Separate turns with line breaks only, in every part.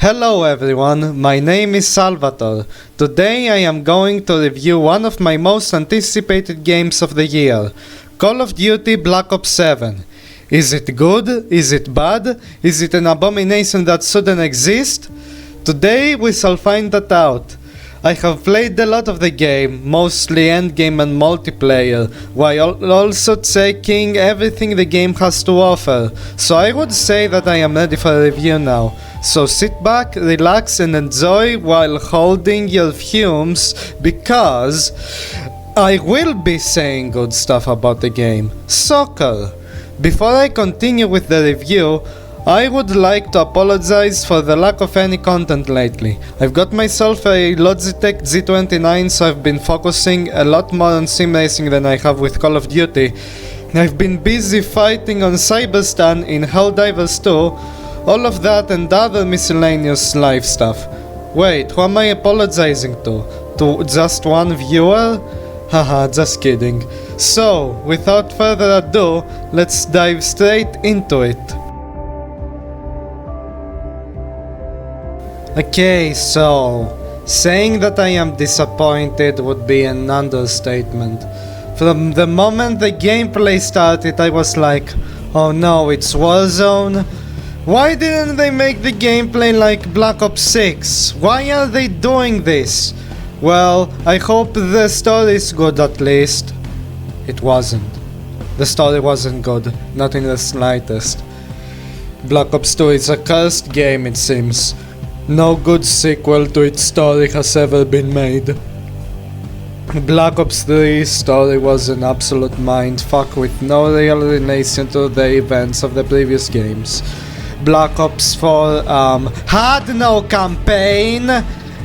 Hello everyone, my name is Salvatore. Today I am going to review one of my most anticipated games of the year, Call of Duty Black Ops 7. Is it good? Is it bad? Is it an abomination that shouldn't exist? Today we shall find that out. I have played a lot of the game, mostly endgame and multiplayer, while also checking everything the game has to offer, so I would say that I am ready for a review now. So sit back, relax and enjoy while holding your fumes, because I will be saying good stuff about the game. Soccer! Before I continue with the review, I would like to apologize for the lack of any content lately. I've got myself a Logitech G29, so I've been focusing a lot more on sim racing than I have with Call of Duty. I've been busy fighting on Cyberstan in Helldivers 2, all of that and other miscellaneous life stuff. Wait, who am I apologizing to? To just one viewer? Haha, just kidding. So, without further ado, let's dive straight into it. Okay, so saying that I am disappointed would be an understatement. From the moment the gameplay started, I was like, oh no, it's Warzone? Why didn't they make the gameplay like Black Ops 6? Why are they doing this? Well, I hope the story is good at least. It wasn't. The story wasn't good, not in the slightest. Black Ops 2 is a cursed game, it seems. No good sequel to its story has ever been made. Black Ops 3's story was an absolute mindfuck with no real relation to the events of the previous games. Black Ops 4 had no campaign,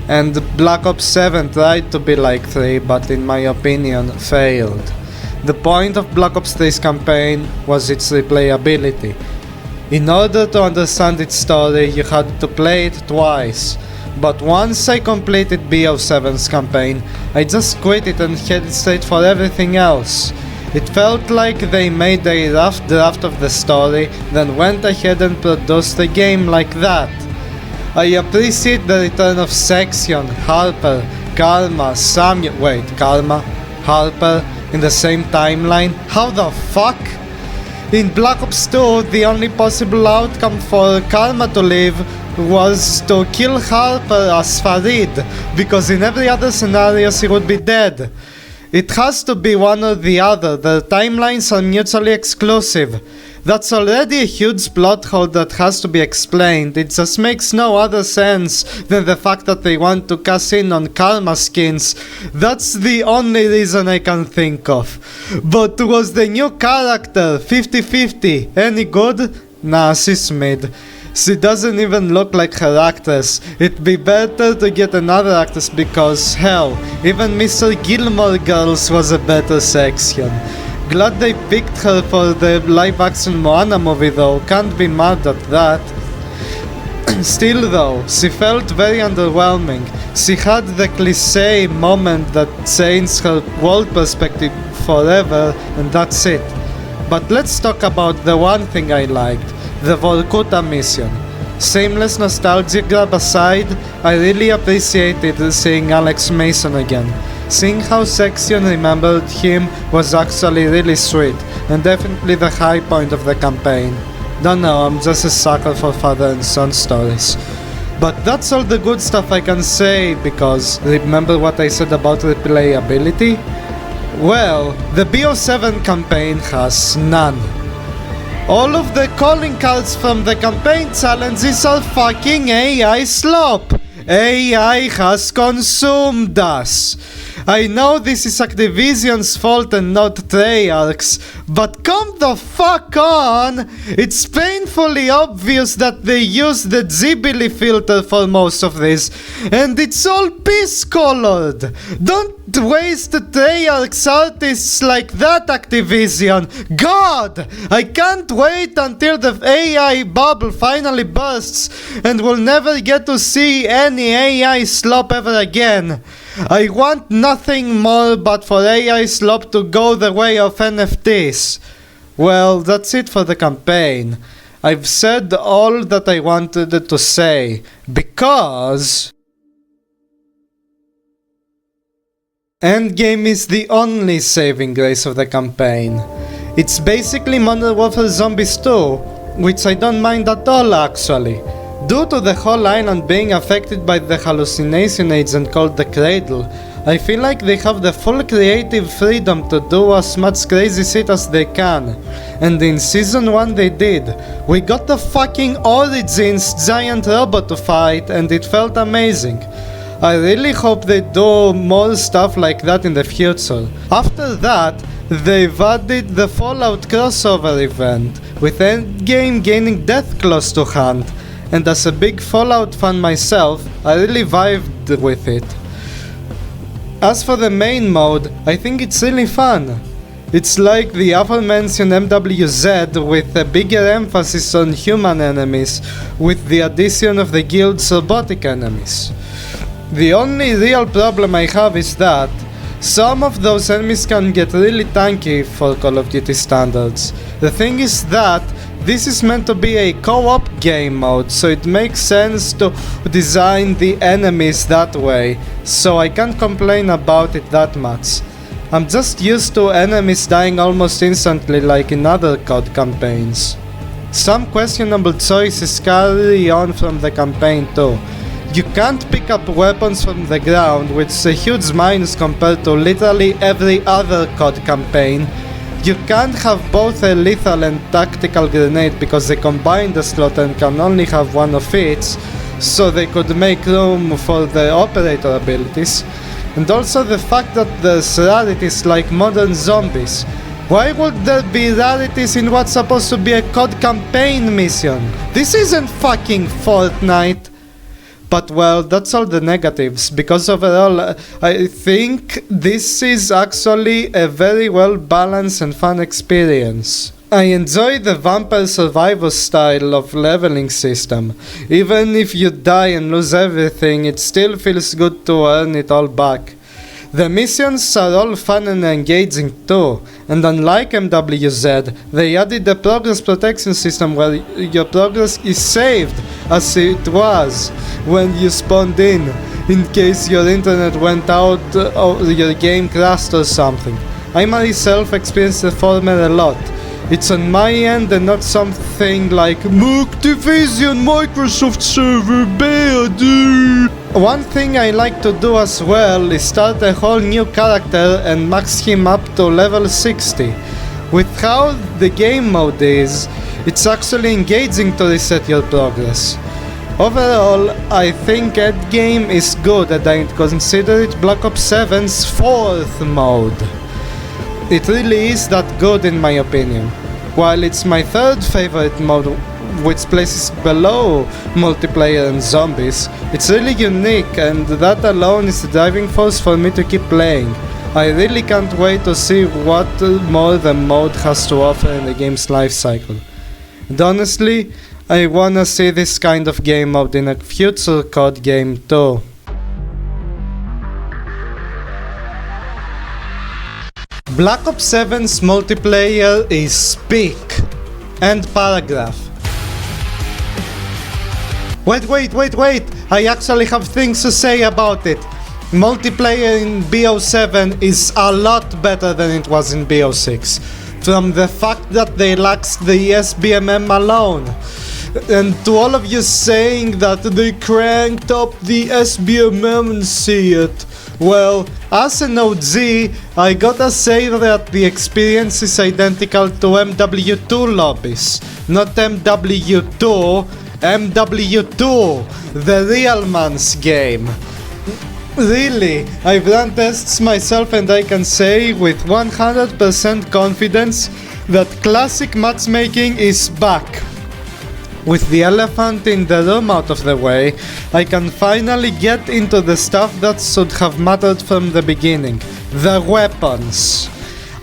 and Black Ops 7 tried to be like 3, but in my opinion failed. The point of Black Ops 3's campaign was its replayability. In order to understand its story, you had to play it twice. But once I completed BO7's campaign, I just quit it and headed straight for everything else. It felt like they made a rough draft of the story, then went ahead and produced the game like that. I appreciate the return of Section, Harper, Karma, Harper in the same timeline. How the fuck? In Black Ops 2, the only possible outcome for Karma to live was to kill Harper as Farid, because in every other scenario he would be dead. It has to be one or the other, the timelines are mutually exclusive. That's already a huge plot hole that has to be explained. It just makes no other sense than the fact that they want to cash in on Karma skins. That's the only reason I can think of. But was the new character 50-50 any good? Nah, she's mid. She doesn't even look like her actress. It'd be better to get another actress because, hell, even Mr. Gilmore Girls was a better section. Glad they picked her for the live-action Moana movie though, can't be mad at that. Still though, she felt very underwhelming. She had the cliché moment that changed her world perspective forever, and that's it. But let's talk about the one thing I liked, the Vorkuta mission. Shameless nostalgia grab aside, I really appreciated seeing Alex Mason again. Seeing how Section remembered him was actually really sweet, and definitely the high point of the campaign. Don't know, I'm just a sucker for father and son stories. But that's all the good stuff I can say, because remember what I said about replayability? Well, the BO7 campaign has none. All of the calling cards from the campaign challenges are fucking AI slop! AI has consumed us! I know this is Activision's fault and not Treyarch's, but come the fuck on! It's painfully obvious that they use the Ghibli filter for most of this, and it's all piss-colored! Don't waste Treyarch's artists like that, Activision! God! I can't wait until the AI bubble finally bursts, and we'll never get to see any AI slop ever again. I want nothing more but for AI slop to go the way of NFTs. Well, that's it for the campaign. I've said all that I wanted to say, because Endgame is the only saving grace of the campaign. It's basically Modern Warfare Zombies 2, which I don't mind at all actually. Due to the whole island being affected by the hallucination agent called the Cradle, I feel like they have the full creative freedom to do as much crazy shit as they can. And in Season 1 they did. We got the fucking Origins giant robot to fight and it felt amazing. I really hope they do more stuff like that in the future. After that, they've added the Fallout crossover event, with Endgame gaining Deathclaws to hunt, and as a big Fallout fan myself, I really vibed with it. As for the main mode, I think it's really fun. It's like the aforementioned MWZ with a bigger emphasis on human enemies, with the addition of the guild's robotic enemies. The only real problem I have is that some of those enemies can get really tanky for Call of Duty standards. The thing is that this is meant to be a co-op game mode, so it makes sense to design the enemies that way, so I can't complain about it that much. I'm just used to enemies dying almost instantly like in other CoD campaigns. Some questionable choices carry on from the campaign too. You can't pick up weapons from the ground, which is a huge minus compared to literally every other CoD campaign. You can't have both a lethal and tactical grenade because they combine the slot and can only have one of each, so they could make room for the operator abilities. And also the fact that there's rarities like modern zombies. Why would there be rarities in what's supposed to be a CoD campaign mission? This isn't fucking Fortnite. But well, that's all the negatives, because overall I think this is actually a very well balanced and fun experience. I enjoy the Vampire Survivor style of leveling system. Even if you die and lose everything, it still feels good to earn it all back. The missions are all fun and engaging too, and unlike MWZ, they added a progress protection system where your progress is saved as it was when you spawned in case your internet went out or your game crashed or something. I myself experienced the former a lot. It's on my end and not something like Activision Microsoft server bad. One thing I like to do as well is start a whole new character and max him up to level 60. With how the game mode is, it's actually engaging to reset your progress. Overall, I think Endgame is good and I consider it Black Ops 7's 4th mode. It really is that good in my opinion. While it's my 3rd favorite mode, which places below multiplayer and zombies, it's really unique and that alone is the driving force for me to keep playing. I really can't wait to see what more the mode has to offer in the game's life cycle. And honestly, I wanna see this kind of game mode in a future CoD game too. Black Ops 7's multiplayer is peak. End paragraph. Wait, I actually have things to say about it. Multiplayer in BO7 is a lot better than it was in BO6. From the fact that they lacked the SBMM alone. And to all of you saying that they cranked up the SBMM and see it. Well, as an OG, I gotta say that the experience is identical to MW2 lobbies. Not MW2, MW2, the real man's game. Really, I've run tests myself and I can say with 100% confidence that classic matchmaking is back. With the elephant in the room out of the way, I can finally get into the stuff that should have mattered from the beginning. The weapons.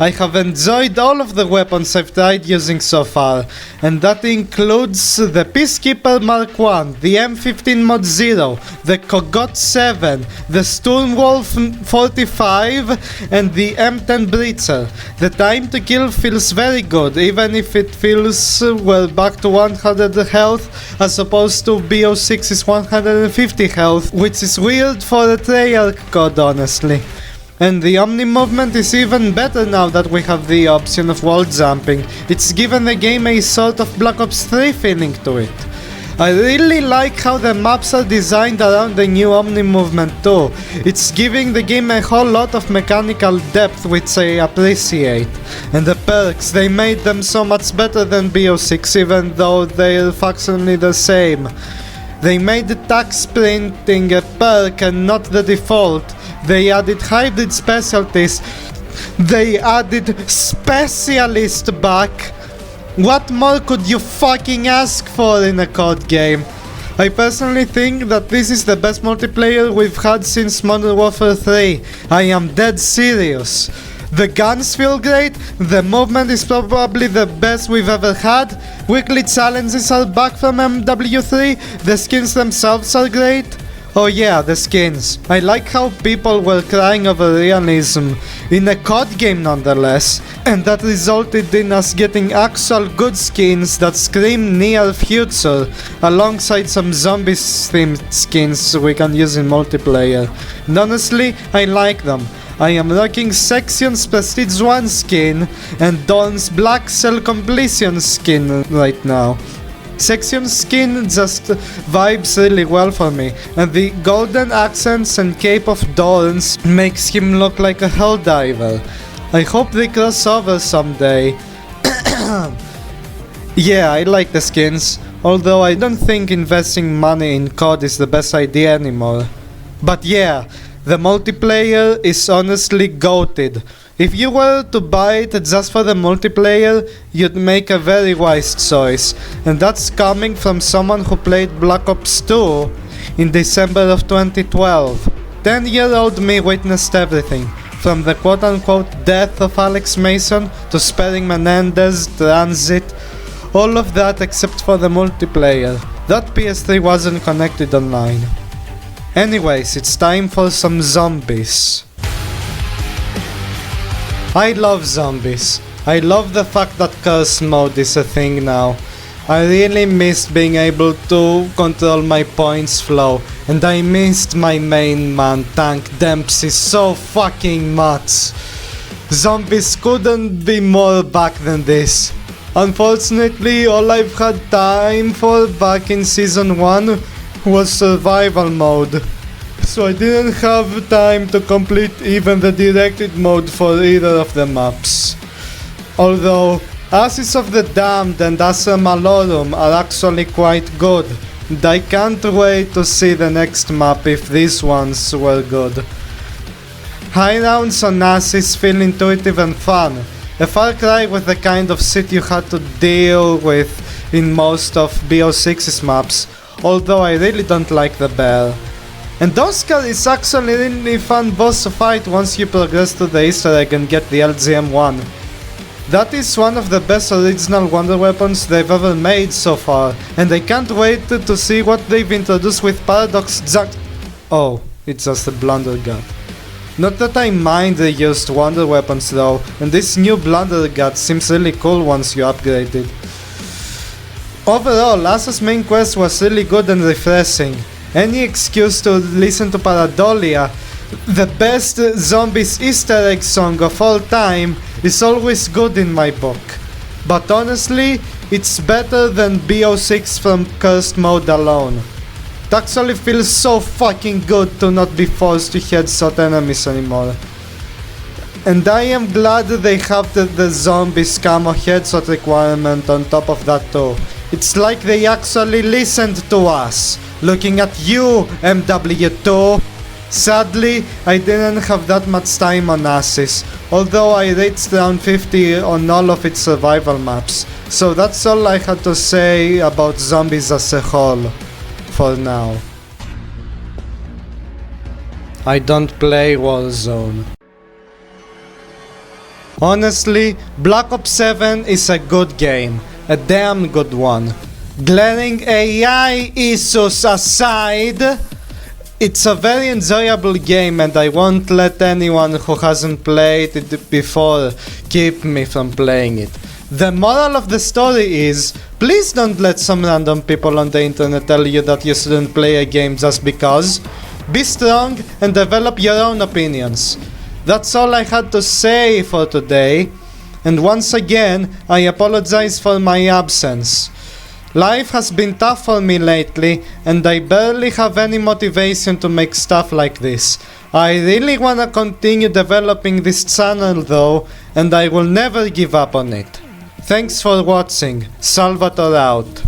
I have enjoyed all of the weapons I've tried using so far, and that includes the Peacekeeper Mark 1, the M15 Mod 0, the Kogot 7, the Sturmwolf 45, and the M10 Breacher. The time to kill feels very good, even if it feels we're back to 100 health as opposed to BO6's 150 health, which is weird for a Treyarch CoD honestly. And the Omni movement is even better now that we have the option of wall jumping. It's given the game a sort of Black Ops 3 feeling to it. I really like how the maps are designed around the new Omni movement too. It's giving the game a whole lot of mechanical depth, which I appreciate. And the perks, they made them so much better than BO6 even though they're factually the same. They made the tag sprinting a perk and not the default. They added hybrid specialties. They added specialist back. What more could you fucking ask for in a CoD game? I personally think that this is the best multiplayer we've had since Modern Warfare 3. I am dead serious. The guns feel great, the movement is probably the best we've ever had, weekly challenges are back from MW3, the skins themselves are great. Oh yeah, the skins. I like how people were crying over realism, in a CoD game nonetheless, and that resulted in us getting actual good skins that scream near future, alongside some zombies themed skins we can use in multiplayer. And honestly, I like them. I am rocking Section's Prestige 1 skin and Dawn's Black Cell Completion skin right now. Section's skin just vibes really well for me, and the golden accents and cape of Dawn's makes him look like a helldiver. I hope they cross over someday. Yeah, I like the skins, although I don't think investing money in CoD is the best idea anymore. But yeah, the multiplayer is honestly goated. If you were to buy it just for the multiplayer, you'd make a very wise choice, and that's coming from someone who played Black Ops 2 in December of 2012. 10-year-old me witnessed everything, from the quote-unquote death of Alex Mason to sparing Menendez, Transit, all of that except for the multiplayer. That PS3 wasn't connected online. Anyways, it's time for some zombies. I love zombies. I love the fact that curse mode is a thing now. I really missed being able to control my points flow, and I missed my main man tank Dempsey so fucking much. Zombies couldn't be more back than this. Unfortunately, all I've had time for back in Season 1 was survival mode, so I didn't have time to complete even the directed mode for either of the maps. Although Ashes of the Damned and Astra Malorum are actually quite good, and I can't wait to see the next map if these ones were good. High rounds on Ashes feel intuitive and fun, a far cry with the kind of shit you had to deal with in most of BO6's maps, although I really don't like the bear. And Oscar is actually really fun boss to fight once you progress to the Easter egg and get the LGM1. That is one of the best original wonder weapons they've ever made so far, and I can't wait to see what they've introduced with Paradox Jack. Oh, it's just a Blundergut. Not that I mind the used wonder weapons though, and this new Blundergut seems really cool once you upgrade it. Overall, Asa's main quest was really good and refreshing. Any excuse to listen to Paradolia, the best zombies Easter egg song of all time, is always good in my book. But honestly, it's better than BO6 from cursed mode alone. It actually feels so fucking good to not be forced to headshot enemies anymore. And I am glad they have the zombies camo headshot requirement on top of that too. It's like they actually listened to us. Looking at you, MW2. Sadly, I didn't have that much time on Ashes, although I reached round 50 on all of its survival maps. So that's all I had to say about zombies as a whole, for now. I don't play Warzone. Honestly, Black Ops 7 is a good game, a damn good one. Glaring AI issues aside, it's a very enjoyable game and I won't let anyone who hasn't played it before keep me from playing it. The moral of the story is, please don't let some random people on the internet tell you that you shouldn't play a game just because. Be strong and develop your own opinions. That's all I had to say for today, and once again, I apologize for my absence. Life has been tough for me lately, and I barely have any motivation to make stuff like this. I really wanna continue developing this channel though, and I will never give up on it. Thanks for watching. Salvatore out.